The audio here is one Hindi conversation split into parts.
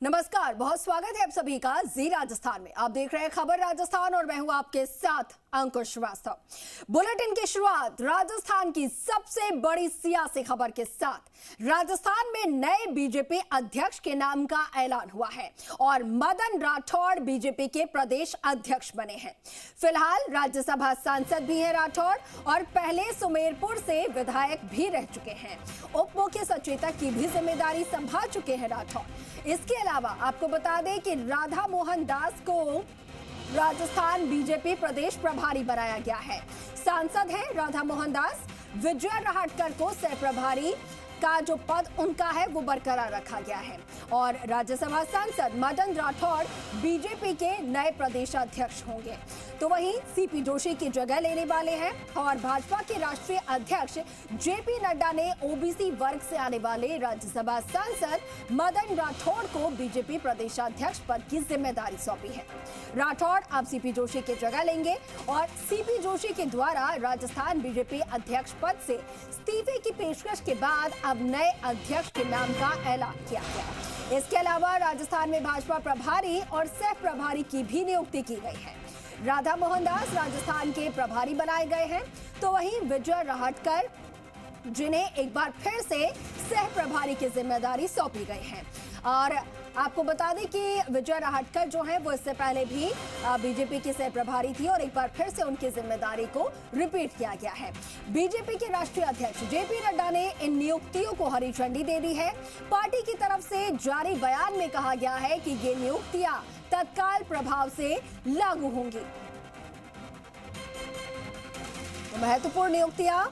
नमस्कार, बहुत स्वागत है आप सभी का जी राजस्थान में। आप देख रहे हैं खबर राजस्थान और मैं हूं आपके साथ अंकुश श्रीवास्तव। बुलेटिन की शुरुआत राजस्थान की सबसे बड़ी सियासी खबर के साथ। राजस्थान में नए बीजेपी अध्यक्ष के नाम का ऐलान हुआ है और मदन राठौड़ बीजेपी के प्रदेश अध्यक्ष बने हैं। फिलहाल राज्यसभा सांसद भी हैं राठौड़ और पहले सुमेरपुर से विधायक भी रह चुके हैं। उप मुख्य सचेतक की भी जिम्मेदारी संभाल चुके हैं राठौड़। इसके अलावा आपको बता दें कि राधा मोहन दास को राजस्थान बीजेपी प्रदेश प्रभारी बनाया गया है। सांसद हैं राधा मोहन दास। विजय राहटकर को सह प्रभारी का जो पद उनका है वो बरकरार रखा गया है और राज्यसभा सांसद मदन राठौड़ बीजेपी के नए प्रदेश अध्यक्ष होंगे। तो वहीं सीपी जोशी की जगह लेने वाले हैं और भाजपा के राष्ट्रीय अध्यक्ष जेपी नड्डा ने ओबीसी वर्ग से आने वाले राज्यसभा सांसद मदन राठौड़ को बीजेपी प्रदेशाध्यक्ष पद की जिम्मेदारी सौंपी है। राठौड़ अब सीपी जोशी की जगह लेंगे और सीपी जोशी के द्वारा राजस्थान बीजेपी अध्यक्ष पद से इस्तीफे की पेशकश के बाद अब नए अध्यक्ष के नाम का ऐलान किया गया। इसके अलावा राजस्थान में भाजपा प्रभारी और सह प्रभारी की भी नियुक्ति की गई है। राधा मोहन दास राजस्थान के प्रभारी बनाए गए हैं, तो वहीं विजय राहटकर जिन्हें एक बार फिर से सह प्रभारी की जिम्मेदारी सौंपी गई है। और आपको बता दें कि विजय राहटकर जो है वो इससे पहले भी बीजेपी की सह प्रभारी थी और एक बार फिर से उनकी जिम्मेदारी को रिपीट किया गया है। बीजेपी के राष्ट्रीय अध्यक्ष जेपी नड्डा ने इन नियुक्तियों को हरी झंडी दे दी है। पार्टी की तरफ से जारी बयान में कहा गया है कि ये नियुक्तियां तत्काल प्रभाव से लागू होंगी। तो महत्वपूर्ण नियुक्तियां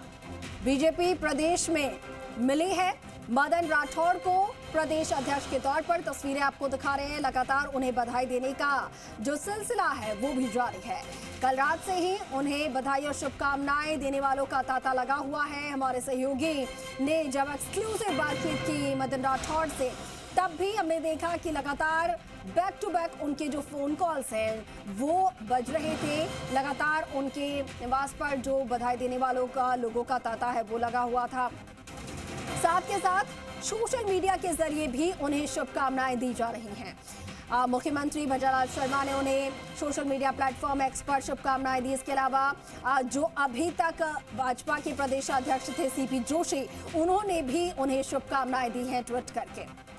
बीजेपी प्रदेश में मिली है। मदन राठौड़ को प्रदेश अध्यक्ष के तौर पर तस्वीरें आपको दिखा रहे हैं। लगातार उन्हें बधाई देने का जो सिलसिला है वो भी जारी है। कल रात से ही उन्हें बधाई और शुभकामनाएं देने वालों का तांता लगा हुआ है। हमारे सहयोगी ने जब एक्सक्लूसिव बातचीत की मदन राठौड़ से, तब भी हमने देखा कि लगातार बैक टू बैक उनके जो फोन कॉल्स हैं वो बज रहे थे। लगातार उनके निवास पर जो बधाई देने वालों का, लोगों का तांता है वो लगा हुआ था। साथ के साथ सोशल मीडिया के जरिए भी उन्हें शुभकामनाएं दी जा रही हैं। मुख्यमंत्री भजनलाल शर्मा ने उन्हें सोशल मीडिया प्लेटफॉर्म एक्स पर शुभकामनाएं दी। इसके अलावा जो अभी तक भाजपा के प्रदेशाध्यक्ष थे सीपी जोशी, उन्होंने भी उन्हें शुभकामनाएं दी हैं ट्वीट करके।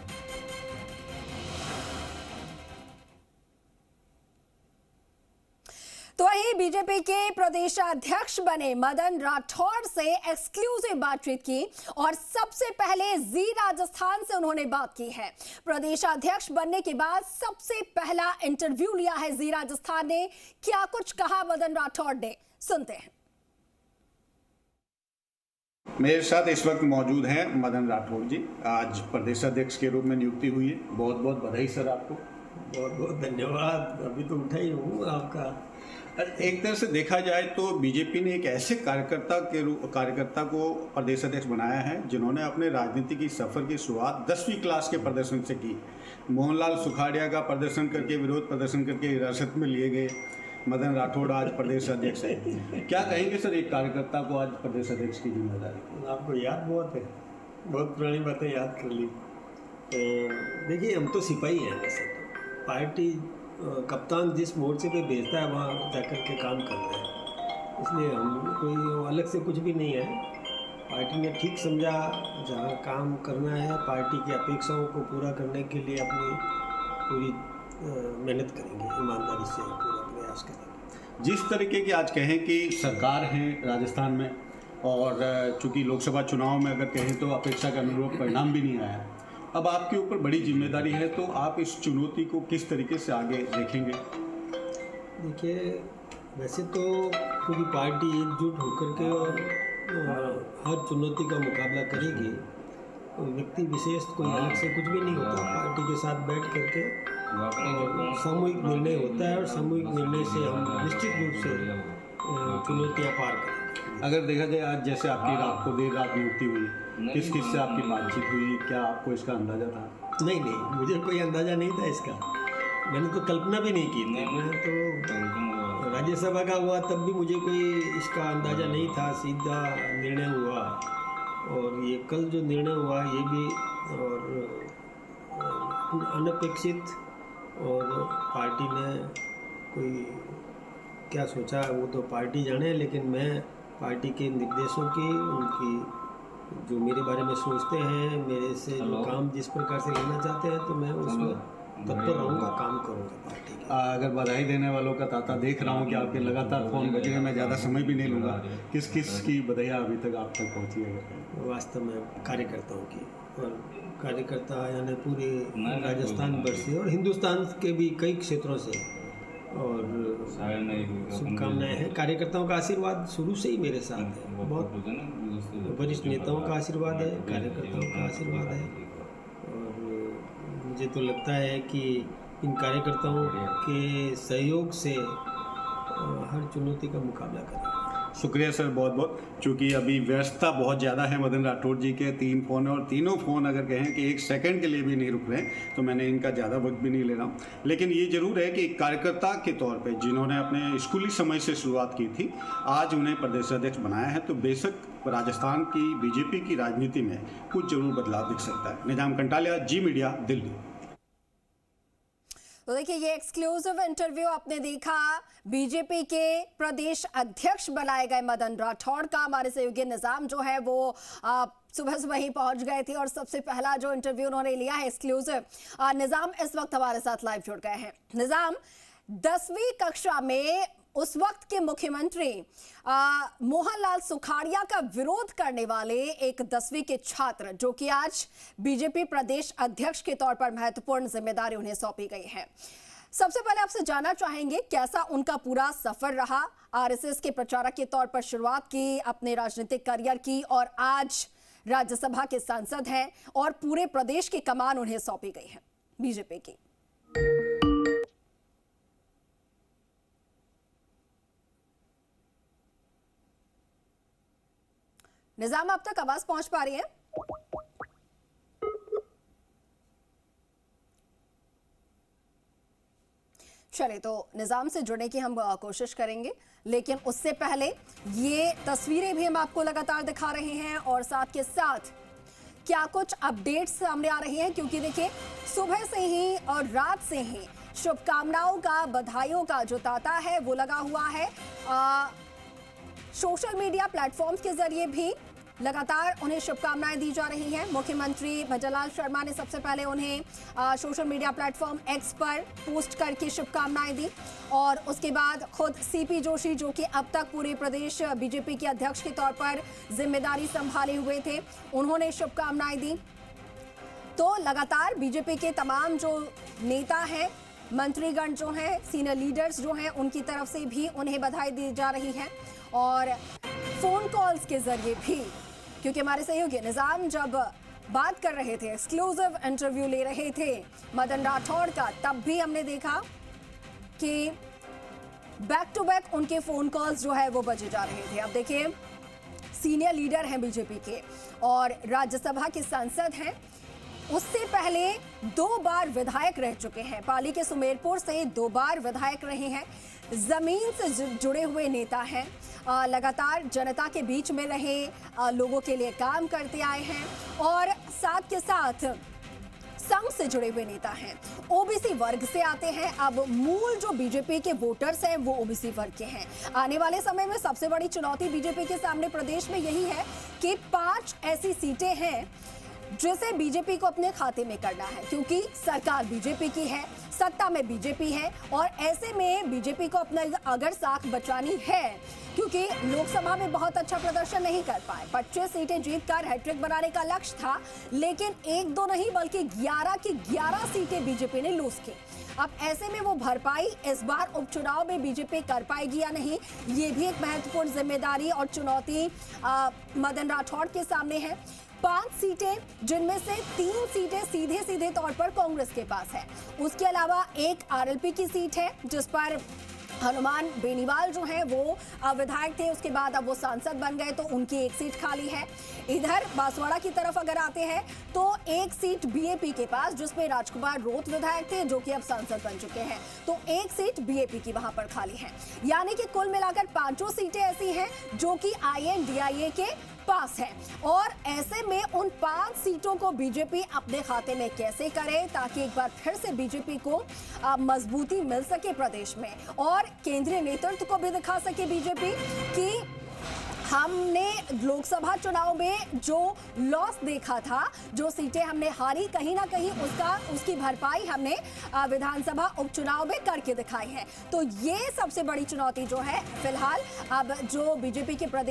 तो वहीं बीजेपी के प्रदेशाध्यक्ष बने मदन राठौड़ से एक्सक्लूसिव बातचीत की और सबसे पहले जी राजस्थान से उन्होंने बात की है। प्रदेशाध्यक्ष बनने के बाद सबसे पहला इंटरव्यू लिया है जी राजस्थान ने। क्या कुछ कहा मदन राठौड़ ने, सुनते हैं। मेरे साथ इस वक्त मौजूद हैं मदन राठौड़ जी। आज प्रदेशाध्यक्ष के रूप में नियुक्ति हुई है। बहुत बहुत बधाई सर आपको। बहुत बहुत धन्यवाद। अभी तो उठा ही हूँ आपका। एक तरह से देखा जाए तो बीजेपी ने एक ऐसे कार्यकर्ता को प्रदेश अध्यक्ष बनाया है जिन्होंने अपने राजनीति की सफर की शुरुआत 10वीं क्लास के प्रदर्शन से की। मोहनलाल सुखाड़िया का प्रदर्शन करके, विरोध प्रदर्शन करके हिरासत में लिए गए मदन राठौड़ आज प्रदेश अध्यक्ष है। क्या कहेंगे सर एक कार्यकर्ता को आज प्रदेश अध्यक्ष की जिम्मेदारी? आपको याद बहुत है, बहुत पुरानी बातें याद कर ली। देखिए, हम तो सिपाही हैं। वैसे तो पार्टी कप्तान जिस मोर्चे पे भेजता है वहाँ जाकर के काम करते हैं, इसलिए हम कोई अलग से कुछ भी नहीं है। पार्टी ने ठीक समझा, जहाँ काम करना है पार्टी की अपेक्षाओं को पूरा करने के लिए अपनी पूरी मेहनत करेंगे, ईमानदारी से पूरा प्रयास करेंगे। जिस तरीके की आज कहें कि सरकार है राजस्थान में और चूँकि लोकसभा चुनाव में अगर कहें तो अपेक्षा के अनुरूप परिणाम भी नहीं आया, अब आपके ऊपर बड़ी जिम्मेदारी है, तो आप इस चुनौती को किस तरीके से आगे देखेंगे? देखिए, वैसे तो पूरी पार्टी एकजुट होकर के और हर चुनौती का मुकाबला करेगी। व्यक्ति विशेष कोई अलग से कुछ भी नहीं होता। पार्टी के साथ बैठ करके सामूहिक निर्णय होता है और सामूहिक निर्णय से हम निश्चित रूप से चुनौतियाँ पार करेंगे। अगर देखा जाए आज जैसे आपकी रात को देर रात नियुक्ति हुई, किस से आपकी बातचीत हुई, क्या आपको इसका अंदाजा था? नहीं, मुझे कोई अंदाजा नहीं था इसका। मैंने तो कल्पना भी नहीं की थी। मैं तो राज्यसभा का हुआ तब भी मुझे कोई इसका अंदाजा नहीं था। सीधा निर्णय हुआ और ये कल जो निर्णय हुआ ये भी, और अनपेक्षित, और पार्टी ने कोई क्या सोचा वो तो पार्टी जाने, लेकिन मैं पार्टी के निर्देशों की, उनकी जो मेरे बारे में सोचते हैं, मेरे से जो काम जिस प्रकार से लेना चाहते हैं, तो मैं उसमें तत्पर रहूँगा, काम करूँगा पार्टी के। अगर बधाई देने वालों का तांता देख रहा हूँ कि आपके लगातार फ़ोन बज रहे हैं, मैं ज़्यादा समय भी नहीं लूँगा, किस किस की बधाइयाँ अभी तक आप तक पहुँची है? वास्तव में कार्यकर्ताओं की, और कार्यकर्ता यानी पूरे राजस्थान भर से और हिंदुस्तान के भी कई क्षेत्रों से, और शुभकामनाएं हैं। कार्यकर्ताओं का आशीर्वाद शुरू से ही मेरे साथ है, बहुत वरिष्ठ नेताओं का आशीर्वाद है, कार्यकर्ताओं का आशीर्वाद है, और मुझे तो लगता है कि इन कार्यकर्ताओं के सहयोग से हर चुनौती का मुकाबला करेंगे। शुक्रिया सर, बहुत बहुत। चूँकि अभी व्यस्तता बहुत ज़्यादा है मदन राठौड़ जी के, 3 फ़ोन है और तीनों फ़ोन अगर कहें कि 1 सेकंड के लिए भी नहीं रुक रहे हैं, तो मैंने इनका ज़्यादा वक्त भी नहीं ले रहा हूँ। लेकिन ये ज़रूर है कि एक कार्यकर्ता के तौर पे जिन्होंने अपने स्कूली समय से शुरुआत की थी, आज उन्हें प्रदेश अध्यक्ष बनाया है, तो बेशक राजस्थान की बीजेपी की राजनीति में कुछ जरूर बदलाव दिख सकता है। निजाम कंटालिया, जी मीडिया, दिल्ली। तो देखिए, ये एक्सक्लूसिव इंटरव्यू आपने देखा बीजेपी के प्रदेश अध्यक्ष बनाए गए मदन राठौड़ का। हमारे सहयोगी निजाम जो है वो सुबह सुबह ही पहुंच गए थे और सबसे पहला जो इंटरव्यू उन्होंने लिया है एक्सक्लूसिव। निजाम इस वक्त हमारे साथ लाइव जुड़ गए हैं। निजाम, 10वीं कक्षा में उस वक्त के मुख्यमंत्री मोहनलाल सुखाड़िया का विरोध करने वाले एक 10वीं के छात्र, जो कि आज बीजेपी प्रदेश अध्यक्ष के तौर पर महत्वपूर्ण जिम्मेदारी उन्हें सौंपी गई है। सबसे पहले आपसे जानना चाहेंगे कैसा उनका पूरा सफर रहा। आरएसएस के प्रचारक के तौर पर शुरुआत की अपने राजनीतिक करियर की, और आज राज्यसभा के सांसद हैं और पूरे प्रदेश की कमान उन्हें सौंपी गई है बीजेपी की। निजाम, आप तक आवाज पहुंच पा रही है? चलिए, तो निजाम से जुड़ने की हम कोशिश करेंगे, लेकिन उससे पहले ये तस्वीरें भी हम आपको लगातार दिखा रहे हैं और साथ के साथ क्या कुछ अपडेट्स सामने आ रही हैं, क्योंकि देखिए सुबह से ही और रात से ही शुभकामनाओं का, बधाइयों का जो तांता है वो लगा हुआ है। सोशल मीडिया प्लेटफॉर्म्स के जरिए भी लगातार उन्हें शुभकामनाएं दी जा रही हैं। मुख्यमंत्री भजनलाल शर्मा ने सबसे पहले उन्हें सोशल मीडिया प्लेटफॉर्म एक्स पर पोस्ट करके शुभकामनाएं दी, और उसके बाद खुद सीपी जोशी, जो कि अब तक पूरे प्रदेश बीजेपी के अध्यक्ष के तौर पर जिम्मेदारी संभाले हुए थे, उन्होंने शुभकामनाएं दी। तो लगातार बीजेपी के तमाम जो नेता हैं, मंत्रीगण जो हैं, सीनियर लीडर्स जो हैं, उनकी तरफ से भी उन्हें बधाई दी जा रही है, और फोन कॉल्स के जरिए भी, क्योंकि हमारे सहयोगी निजाम जब बात कर रहे थे, एक्सक्लूसिव इंटरव्यू ले रहे थे मदन राठौड़ का, तब भी हमने देखा कि बैक टू बैक उनके फोन कॉल्स जो है वो बजे जा रहे थे। अब देखिए, सीनियर लीडर हैं बीजेपी के और राज्यसभा के सांसद हैं। उससे पहले 2 बार विधायक रह चुके हैं, पाली के सुमेरपुर से 2 बार विधायक रहे हैं। जमीन से जुड़े हुए नेता हैं, लगातार जनता के बीच में रहे, लोगों के लिए काम करते आए हैं, और साथ के साथ संघ से जुड़े हुए नेता हैं, ओबीसी वर्ग से आते हैं। अब मूल जो बीजेपी के वोटर्स हैं वो ओबीसी वर्ग के हैं। आने वाले समय में सबसे बड़ी चुनौती बीजेपी के सामने प्रदेश में यही है कि 5 ऐसी सीटें हैं जिसे बीजेपी को अपने खाते में करना है, क्योंकि सरकार बीजेपी की है, सत्ता में बीजेपी है, और ऐसे में बीजेपी को अपना अगर साख बचानी है, क्योंकि लोकसभा में बहुत अच्छा प्रदर्शन नहीं कर पाए, 25 सीटें जीतकर हैट्रिक बनाने का लक्ष्य था, लेकिन 1-2 नहीं बल्कि 11 की 11 सीटें बीजेपी ने लूज की। अब ऐसे में वो भरपाई इस बार उपचुनाव में बीजेपी कर पाएगी या नहीं, ये भी एक महत्वपूर्ण जिम्मेदारी और चुनौती मदन राठौड़ के सामने है। 5 सीटें, जिनमें से 3 सीटें सीधे सीधे तौर पर कांग्रेस के पास है। उसके अलावा एक आरएलपी की सीट है जिस पर हनुमान बेनीवाल जो है वो विधायक थे, उसके बाद अब वो सांसद बन गए, तो उनकी एक सीट खाली है। इधर बांसवाड़ा की तरफ अगर आते हैं तो एक सीट बीएपी के पास, जिसमें राजकुमार रोत विधायक थे जो कि अब सांसद बन चुके हैं, तो एक सीट बीएपी की वहां पर खाली है। यानी कि कुल मिलाकर 5 सीटें ऐसी हैं जो कि INDIA के पास है। और ऐसे में उन 5 सीटों को बीजेपी अपने खाते में कैसे करे ताकि एक बार फिर से बीजेपी को मजबूती मिल सके प्रदेश में, और केंद्रीय नेतृत्व को भी दिखा सके बीजेपी कि हमने लोकसभा चुनाव में जो लॉस देखा था, जो सीटें हमने हारी, कहीं ना कहीं उसकी भरपाई हमने विधानसभा उपचुनाव में करके दिखाई है। तो ये सबसे बड़ी चुनौती जो है फिलहाल अब जो बीजेपी के प्रदेश